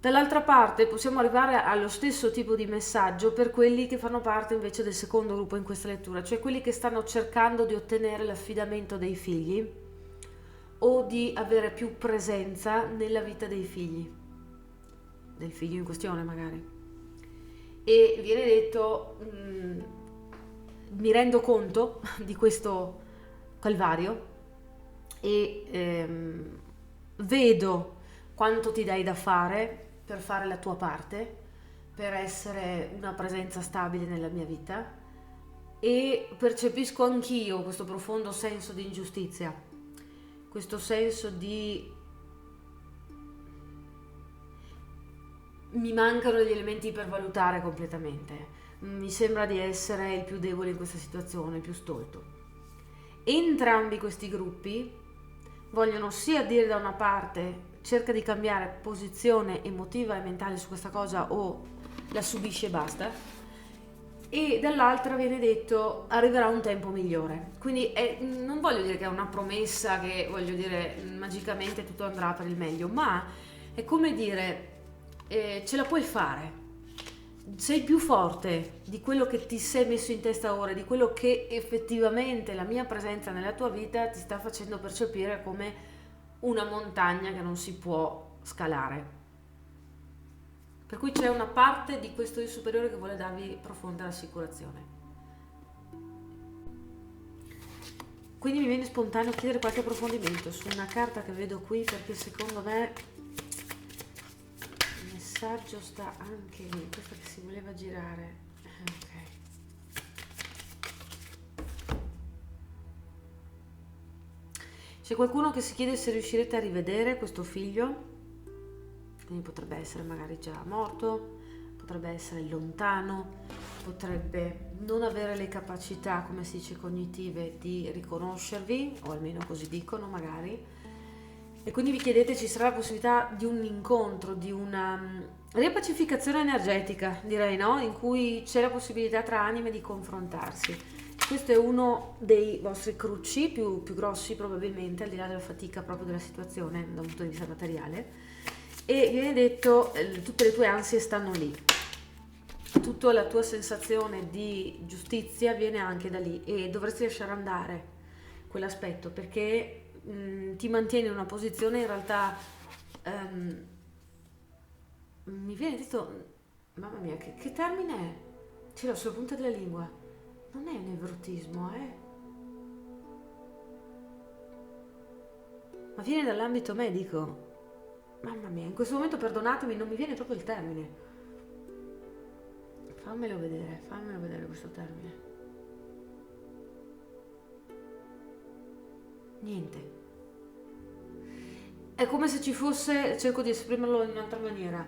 Dall'altra parte possiamo arrivare allo stesso tipo di messaggio per quelli che fanno parte invece del secondo gruppo in questa lettura, cioè quelli che stanno cercando di ottenere l'affidamento dei figli o di avere più presenza nella vita dei figli, del figlio in questione magari. E viene detto, mi rendo conto di questo calvario e vedo quanto ti dai da fare per fare la tua parte, per essere una presenza stabile nella mia vita, e percepisco anch'io questo profondo senso di ingiustizia, questo senso di mi mancano gli elementi per valutare completamente, mi sembra di essere il più debole in questa situazione, il più stolto. Entrambi questi gruppi vogliono sia dire da una parte cerca di cambiare posizione emotiva e mentale su questa cosa o la subisce e basta, e dall'altra viene detto arriverà un tempo migliore. Quindi non voglio dire che è una promessa che voglio dire magicamente tutto andrà per il meglio, ma è come dire ce la puoi fare, sei più forte di quello che ti sei messo in testa ora, di quello che effettivamente la mia presenza nella tua vita ti sta facendo percepire come una montagna che non si può scalare. Per cui c'è una parte di questo io superiore che vuole darvi profonda rassicurazione. Quindi mi viene spontaneo chiedere qualche approfondimento su una carta che vedo qui, perché secondo me il messaggio sta anche lì, questa che si voleva girare. Ok. C'è qualcuno che si chiede se riuscirete a rivedere questo figlio, quindi potrebbe essere magari già morto, potrebbe essere lontano, potrebbe non avere le capacità, come si dice, cognitive di riconoscervi, o almeno così dicono magari, e quindi vi chiedete ci sarà la possibilità di un incontro, di una riappacificazione energetica, direi, no? In cui c'è la possibilità tra anime di confrontarsi. Questo è uno dei vostri crucci più grossi probabilmente, al di là della fatica proprio della situazione da un punto di vista materiale, e viene detto tutte le tue ansie stanno lì, tutta la tua sensazione di giustizia viene anche da lì, e dovresti lasciare andare quell'aspetto, perché ti mantieni in una posizione in realtà mi viene detto, mamma mia, che termine è? Ce l'ho sulla punta della lingua, non è nevrotismo, ma viene dall'ambito medico. Mamma mia, in questo momento perdonatemi, non mi viene proprio il termine. Fammelo vedere questo termine. Niente. È come se ci fosse, cerco di esprimerlo in un'altra maniera,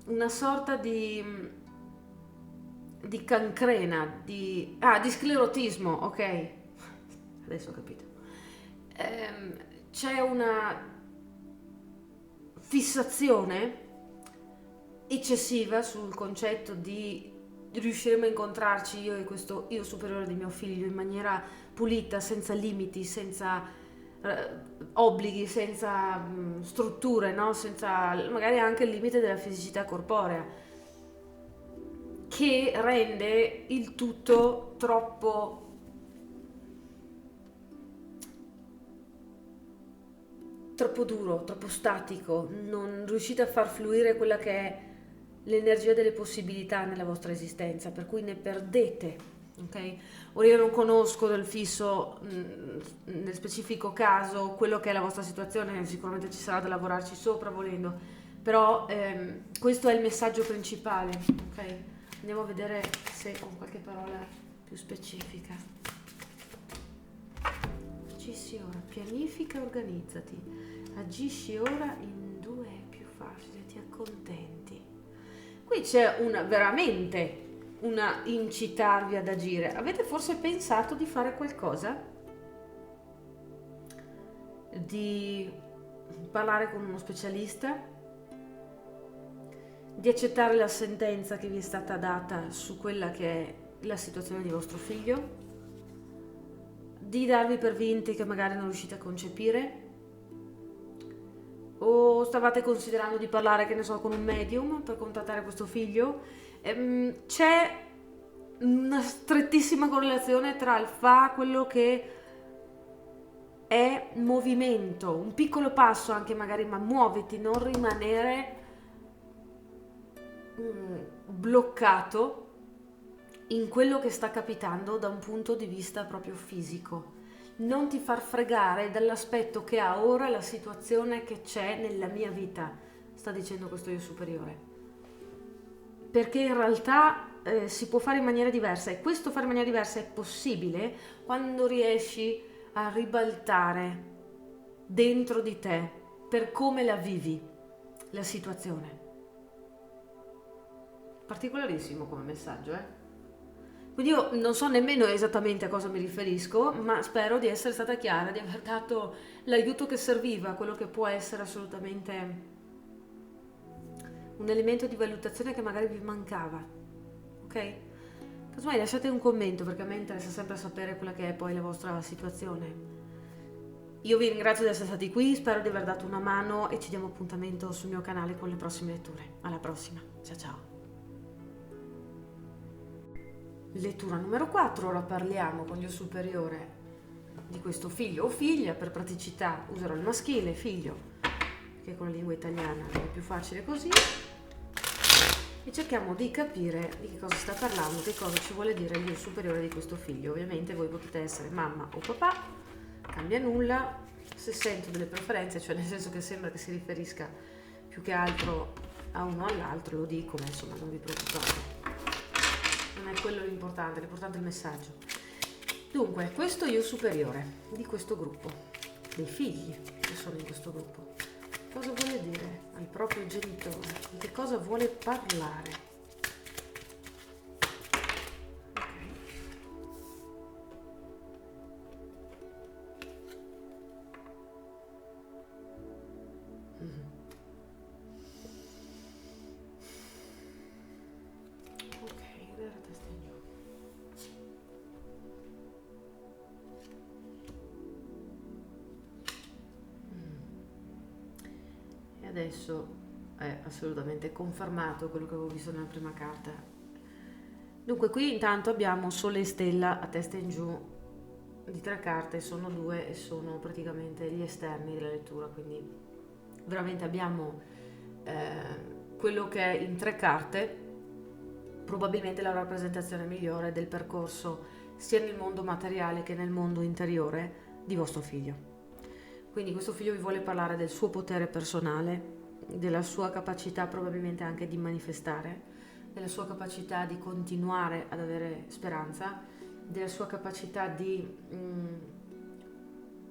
una sorta di cancrena, di sclerotismo, ok? Adesso ho capito. C'è una fissazione eccessiva sul concetto di riusciremo a incontrarci io e questo io superiore di mio figlio in maniera pulita, senza limiti, senza obblighi, senza strutture, no? Senza magari anche il limite della fisicità corporea, che rende il tutto troppo duro, troppo statico, non riuscite a far fluire quella che è l'energia delle possibilità nella vostra esistenza, per cui ne perdete, ok? Ora io non conosco del fisso nel specifico caso quello che è la vostra situazione, sicuramente ci sarà da lavorarci sopra volendo, però questo è il messaggio principale, ok? Andiamo a vedere se con qualche parola più specifica. Agisci ora, pianifica, organizzati, agisci ora in due è più facile, ti accontenti. Qui c'è veramente una incitarvi ad agire. Avete forse pensato di fare qualcosa? Di parlare con uno specialista? Di accettare la sentenza che vi è stata data su quella che è la situazione di vostro figlio? Di darvi per vinti che magari non riuscite a concepire? O stavate considerando di parlare, che ne so, con un medium per contattare questo figlio? C'è una strettissima correlazione tra il quello che è movimento, un piccolo passo anche magari, ma muoviti, non rimanere bloccato in quello che sta capitando da un punto di vista proprio fisico. Non ti far fregare dall'aspetto che ha ora la situazione che c'è nella mia vita, sta dicendo questo io superiore, perché in realtà si può fare in maniera diversa, e questo fare in maniera diversa è possibile quando riesci a ribaltare dentro di te per come la vivi la situazione. Particolarissimo come messaggio, Quindi io non so nemmeno esattamente a cosa mi riferisco, ma spero di essere stata chiara, di aver dato l'aiuto che serviva, quello che può essere assolutamente un elemento di valutazione che magari vi mancava, ok? Casomai lasciate un commento, perché a me interessa sempre sapere quella che è poi la vostra situazione. Io vi ringrazio di essere stati qui, spero di aver dato una mano e ci diamo appuntamento sul mio canale con le prossime letture. Alla prossima, ciao ciao! Lettura numero 4, ora parliamo con Dio superiore di questo figlio o figlia. Per praticità userò il maschile, figlio, che con la lingua italiana è più facile così, e cerchiamo di capire di che cosa sta parlando, che cosa ci vuole dire il Dio superiore di questo figlio. Ovviamente voi potete essere mamma o papà, cambia nulla. Se sento delle preferenze, cioè nel senso che sembra che si riferisca più che altro a uno o all'altro, lo dico, ma insomma non vi preoccupate. Non è quello l'importante è il messaggio. Dunque, questo io superiore di questo gruppo, dei figli che sono in questo gruppo, cosa vuole dire al proprio genitore? Di che cosa vuole parlare? Adesso è assolutamente confermato quello che avevo visto nella prima carta. Dunque qui intanto abbiamo Sole e Stella a testa in giù di 3 carte, sono 2 e sono praticamente gli esterni della lettura, quindi veramente abbiamo quello che è in 3 carte, probabilmente la rappresentazione migliore del percorso sia nel mondo materiale che nel mondo interiore di vostro figlio. Quindi questo figlio vi vuole parlare del suo potere personale, della sua capacità probabilmente anche di manifestare, della sua capacità di continuare ad avere speranza, della sua capacità di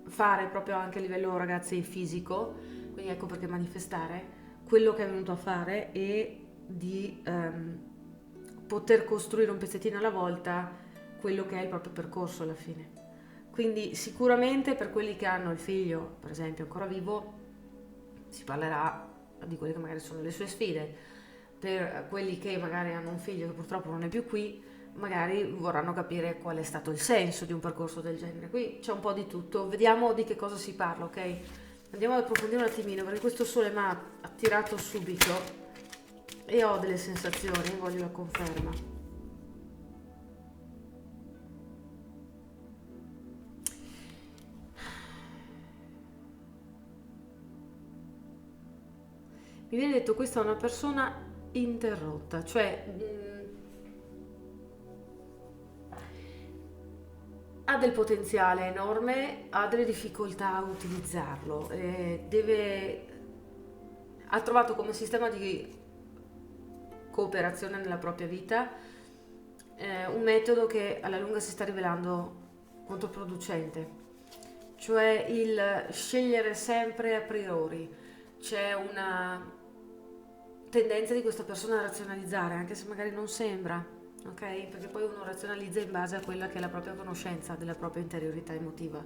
fare proprio anche a livello, ragazzi, fisico, quindi ecco perché manifestare quello che è venuto a fare e di poter costruire un pezzettino alla volta quello che è il proprio percorso alla fine. Quindi sicuramente per quelli che hanno il figlio, per esempio, ancora vivo, si parlerà di quelle che magari sono le sue sfide. Per quelli che magari hanno un figlio che purtroppo non è più qui, magari vorranno capire qual è stato il senso di un percorso del genere. Qui c'è un po' di tutto, vediamo di che cosa si parla, ok? Andiamo ad approfondire un attimino, perché questo sole mi ha attirato subito e ho delle sensazioni, voglio la conferma. Mi viene detto questa è una persona interrotta, cioè ha del potenziale enorme, ha delle difficoltà a utilizzarlo, ha trovato come sistema di cooperazione nella propria vita un metodo che alla lunga si sta rivelando controproducente, cioè il scegliere sempre a priori. C'è una tendenza di questa persona a razionalizzare, anche se magari non sembra, ok? Perché poi uno razionalizza in base a quella che è la propria conoscenza della propria interiorità emotiva.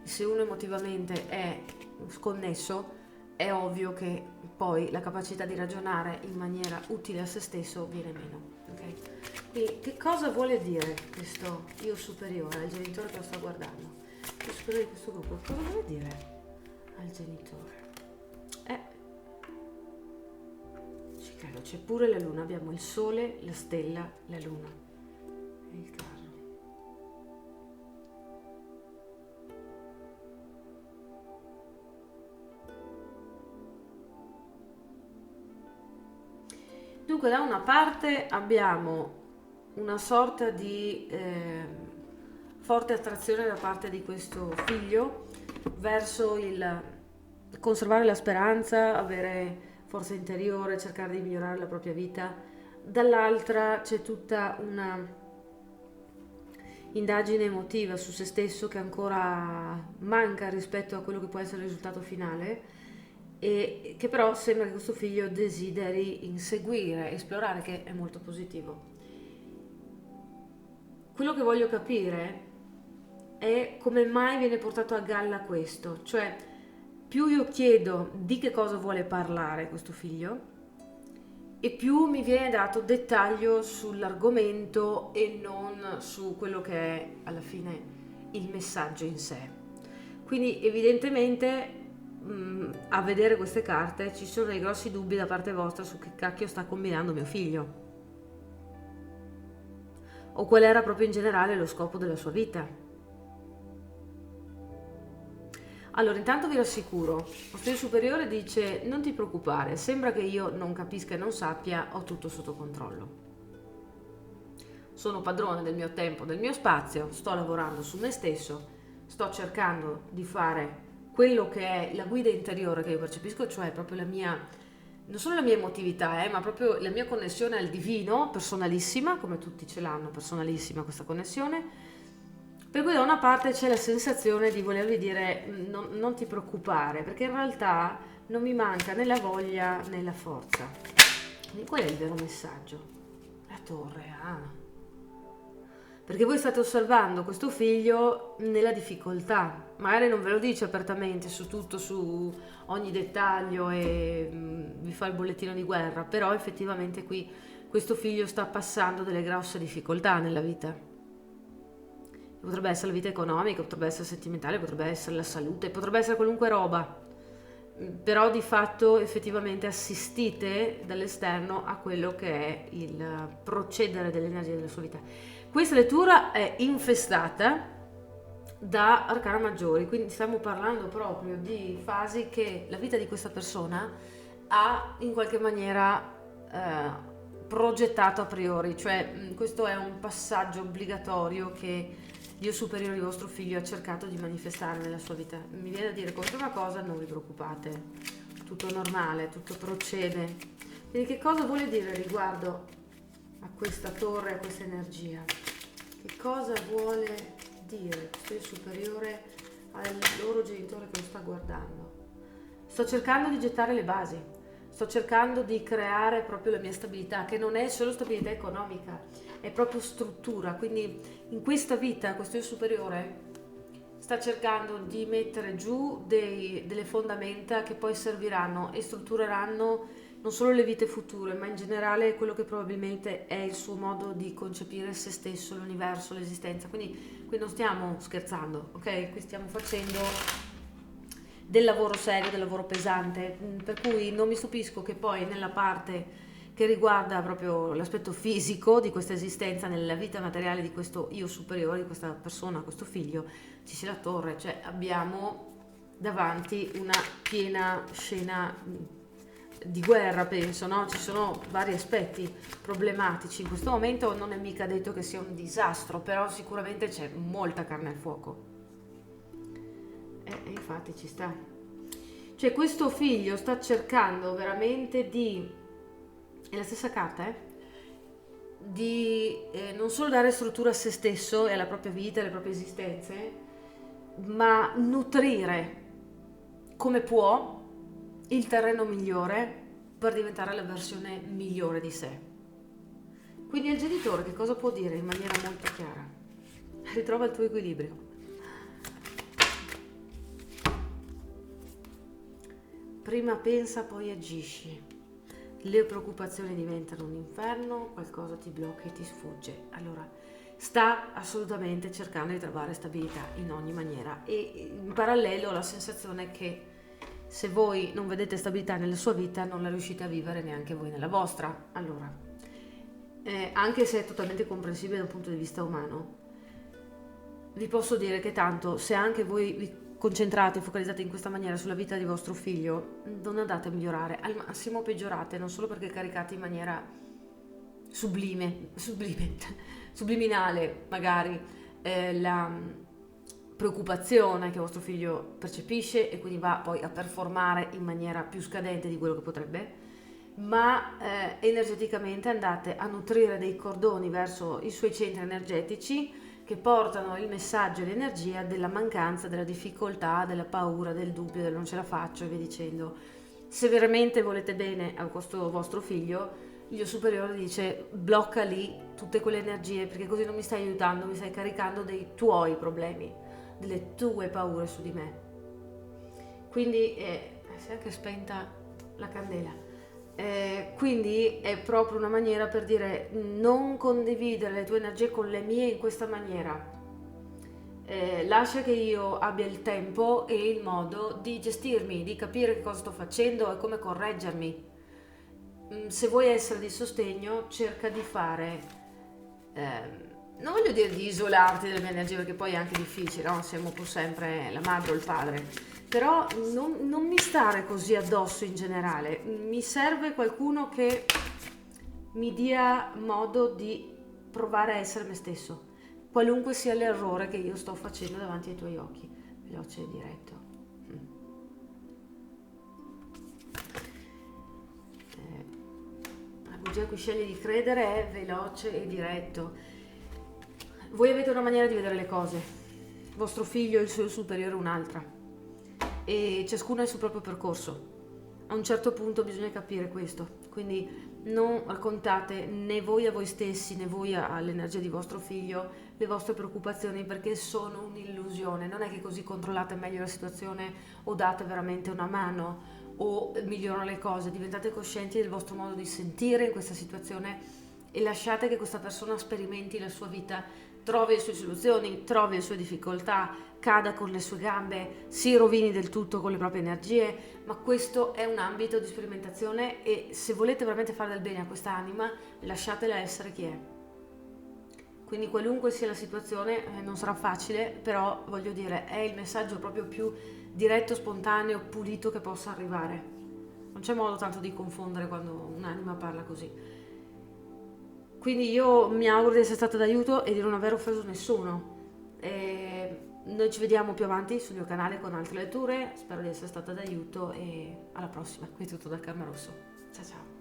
E se uno emotivamente è sconnesso, è ovvio che poi la capacità di ragionare in maniera utile a se stesso viene meno, ok? Quindi che cosa vuole dire questo io superiore al genitore che lo sta guardando? Io superiore di questo gruppo, cosa vuole dire al genitore? Ci credo, c'è pure la luna, abbiamo il sole, la stella, la luna e il carro. Dunque da una parte abbiamo una sorta di forte attrazione da parte di questo figlio verso il conservare la speranza, avere forza interiore, cercare di migliorare la propria vita. Dall'altra c'è tutta una indagine emotiva su se stesso che ancora manca rispetto a quello che può essere il risultato finale e che però sembra che questo figlio desideri inseguire, esplorare, che è molto positivo. Quello che voglio capire è come mai viene portato a galla questo, cioè più io chiedo di che cosa vuole parlare questo figlio e più mi viene dato dettaglio sull'argomento e non su quello che è alla fine il messaggio in sé. Quindi evidentemente a vedere queste carte ci sono dei grossi dubbi da parte vostra su che cacchio sta combinando mio figlio o qual era proprio in generale lo scopo della sua vita. Allora, intanto vi rassicuro, lo studio superiore dice non ti preoccupare, sembra che io non capisca e non sappia, ho tutto sotto controllo. Sono padrone del mio tempo, del mio spazio, sto lavorando su me stesso, sto cercando di fare quello che è la guida interiore che io percepisco, cioè proprio non solo la mia emotività, ma proprio la mia connessione al divino, personalissima, come tutti ce l'hanno, personalissima questa connessione, per cui da una parte c'è la sensazione di volervi dire non ti preoccupare, perché in realtà non mi manca né la voglia né la forza. Quindi qual è il vero messaggio? La torre, perché voi state osservando questo figlio nella difficoltà, magari non ve lo dice apertamente su tutto, su ogni dettaglio e vi fa il bollettino di guerra, però effettivamente qui questo figlio sta passando delle grosse difficoltà nella vita. Potrebbe essere la vita economica, potrebbe essere sentimentale, potrebbe essere la salute, potrebbe essere qualunque roba, però di fatto effettivamente assistite dall'esterno a quello che è il procedere dell'energia della sua vita. Questa lettura è infestata da arcana maggiori, quindi stiamo parlando proprio di fasi che la vita di questa persona ha in qualche maniera progettato a priori, cioè questo è un passaggio obbligatorio che Dio superiore di vostro figlio ha cercato di manifestare nella sua vita. Mi viene a dire come prima cosa: non vi preoccupate, tutto normale, tutto procede. Quindi che cosa vuole dire riguardo a questa torre, a questa energia? Che cosa vuole dire questo Dio superiore al loro genitore che lo sta guardando? Sto cercando di gettare le basi, sto cercando di creare proprio la mia stabilità, che non è solo stabilità economica, è proprio struttura. Quindi in questa vita questo Io superiore sta cercando di mettere giù delle fondamenta che poi serviranno e struttureranno non solo le vite future, ma in generale quello che probabilmente è il suo modo di concepire se stesso, l'universo, l'esistenza. Quindi qui non stiamo scherzando, ok? Qui stiamo facendo del lavoro serio, del lavoro pesante, per cui non mi stupisco che poi nella parte che riguarda proprio l'aspetto fisico di questa esistenza nella vita materiale di questo io superiore, di questa persona, questo figlio, ci sia la torre, cioè abbiamo davanti una piena scena di guerra, penso, no? Ci sono vari aspetti problematici in questo momento, non è mica detto che sia un disastro, però sicuramente c'è molta carne al fuoco. Infatti ci sta. Cioè questo figlio sta cercando veramente è la stessa carta, di non solo dare struttura a se stesso e alla propria vita, alle proprie esistenze, ma nutrire come può il terreno migliore per diventare la versione migliore di sé. Quindi al genitore che cosa può dire in maniera molto chiara? Ritrova il tuo equilibrio. Prima pensa, poi agisci. Le preoccupazioni diventano un inferno, qualcosa ti blocca e ti sfugge. Allora, sta assolutamente cercando di trovare stabilità in ogni maniera, e in parallelo ho la sensazione che se voi non vedete stabilità nella sua vita non la riuscite a vivere neanche voi nella vostra. Allora, anche se è totalmente comprensibile da un punto di vista umano, vi posso dire che tanto se anche voi vi concentrate, focalizzate in questa maniera sulla vita di vostro figlio, non andate a migliorare, al massimo peggiorate, non solo perché caricate in maniera subliminale magari la preoccupazione che vostro figlio percepisce e quindi va poi a performare in maniera più scadente di quello che potrebbe, ma energeticamente andate a nutrire dei cordoni verso i suoi centri energetici che portano il messaggio e l'energia della mancanza, della difficoltà, della paura, del dubbio, del non ce la faccio e via dicendo. Se veramente volete bene a questo vostro figlio, il Dio superiore dice: blocca lì tutte quelle energie, perché così non mi stai aiutando, mi stai caricando dei tuoi problemi, delle tue paure su di me. Quindi si è anche spenta la candela. Quindi è proprio una maniera per dire: non condividere le tue energie con le mie in questa maniera, lascia che io abbia il tempo e il modo di gestirmi, di capire che cosa sto facendo e come correggermi. Se vuoi essere di sostegno, cerca di fare, non voglio dire di isolarti dalle mie energie, perché poi è anche difficile, no? Siamo pur sempre la madre o il padre, però non mi stare così addosso in generale. Mi serve qualcuno che mi dia modo di provare a essere me stesso, qualunque sia l'errore che io sto facendo davanti ai tuoi occhi, veloce e diretto. La bugia a cui scegli di credere è veloce e diretto. Voi avete una maniera di vedere le cose, vostro figlio e il suo superiore un'altra, e ciascuno ha il suo proprio percorso. A un certo punto bisogna capire questo, quindi non raccontate né voi a voi stessi né voi all'energia di vostro figlio le vostre preoccupazioni, perché sono un'illusione. Non è che così controllate meglio la situazione o date veramente una mano o migliorano le cose. Diventate coscienti del vostro modo di sentire in questa situazione e lasciate che questa persona sperimenti la sua vita, trovi le sue soluzioni, trovi le sue difficoltà, cada con le sue gambe, si rovini del tutto con le proprie energie, ma questo è un ambito di sperimentazione e se volete veramente fare del bene a questa anima, lasciatela essere chi è. Quindi qualunque sia la situazione, non sarà facile, però voglio dire, è il messaggio proprio più diretto, spontaneo, pulito che possa arrivare. Non c'è modo tanto di confondere quando un'anima parla così. Quindi io mi auguro di essere stata d'aiuto e di non aver offeso nessuno. Noi ci vediamo più avanti sul mio canale con altre letture, spero di essere stata d'aiuto e alla prossima. Qui è tutto dal Karma Rosso. Ciao ciao.